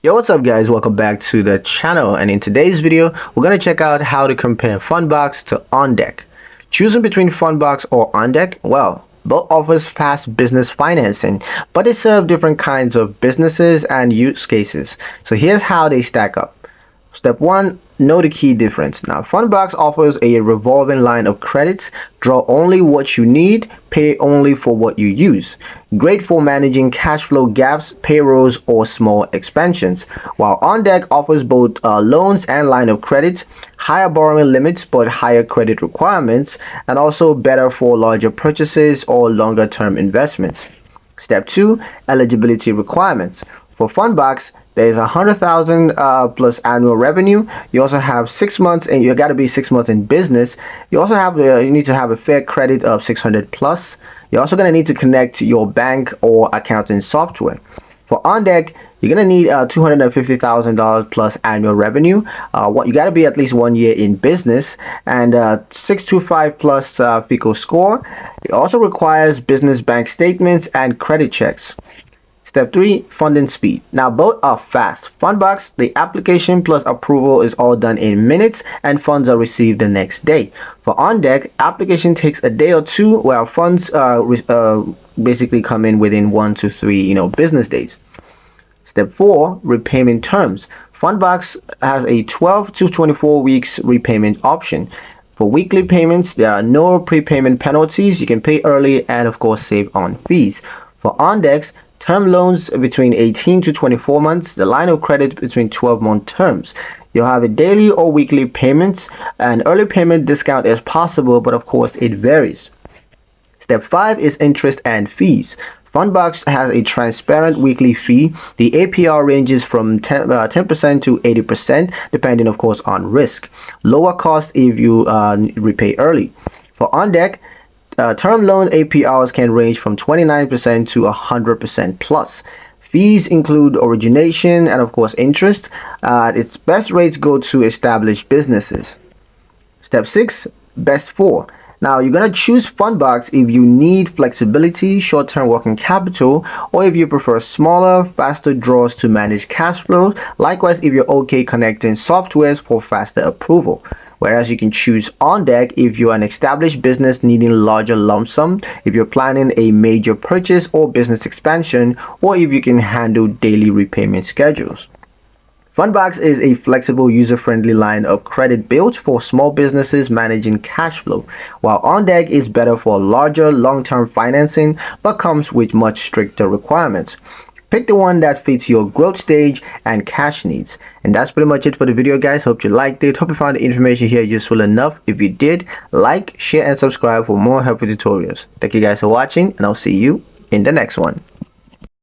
Yo, what's up guys? Welcome back to the channel, and in today's video we're going to check out how to compare Fundbox to OnDeck. Choosing between Fundbox or OnDeck, well, both offers fast business financing, but they serve different kinds of businesses and use cases. So here's how they stack up. Step 1. Know the key difference. Now, Fundbox offers a revolving line of credits. Draw only what you need, pay only for what you use. Great for managing cash flow gaps, payrolls, or small expansions. While OnDeck offers both loans and line of credit, higher borrowing limits but higher credit requirements, and also better for larger purchases or longer term investments. Step 2. Eligibility requirements. For Fundbox, there is 100,000 plus annual revenue. You also have 6 months, and you got to be 6 months in business. You also have you need to have a fair credit of 600 plus. You're also going to need to connect your bank or accounting software. For OnDeck, you're going to need $250,000 plus annual revenue. You got to be at least 1 year in business, and 625 plus FICO score. It also requires business bank statements and credit checks. Step 3. Funding speed. Now both are fast. Fundbox, the application plus approval is all done in minutes and funds are received the next day. For OnDeck, application takes a day or two, while funds basically come in within 1 to 3 business days. Step 4. Repayment terms. Fundbox has a 12 to 24 weeks repayment option. For weekly payments, there are no prepayment penalties. You can pay early and of course save on fees. For OnDeck, term loans between 18 to 24 months, the line of credit between 12-month terms. You'll have a daily or weekly payments, and early payment discount is possible, but of course it varies. Step 5 is interest and fees. Fundbox has a transparent weekly fee. The APR ranges from 10% to 80%, depending of course on risk. Lower cost if you repay early. For OnDeck, term loan APRs can range from 29% to 100% plus. Fees include origination and of course interest. Its best rates go to established businesses. Step 6. Best for. Now you're going to choose Fundbox if you need flexibility, short-term working capital, or if you prefer smaller, faster draws to manage cash flow. Likewise, if you're okay connecting softwares for faster approval. Whereas you can choose OnDeck if you're an established business needing larger lump sum, if you're planning a major purchase or business expansion, or if you can handle daily repayment schedules. Fundbox is a flexible, user-friendly line of credit built for small businesses managing cash flow, while OnDeck is better for larger, long-term financing but comes with much stricter requirements. Pick the one that fits your growth stage and cash needs. And that's pretty much it for the video, guys. Hope you liked it. Hope you found the information here useful enough. If you did, like, share, and subscribe for more helpful tutorials. Thank you guys for watching, and I'll see you in the next one.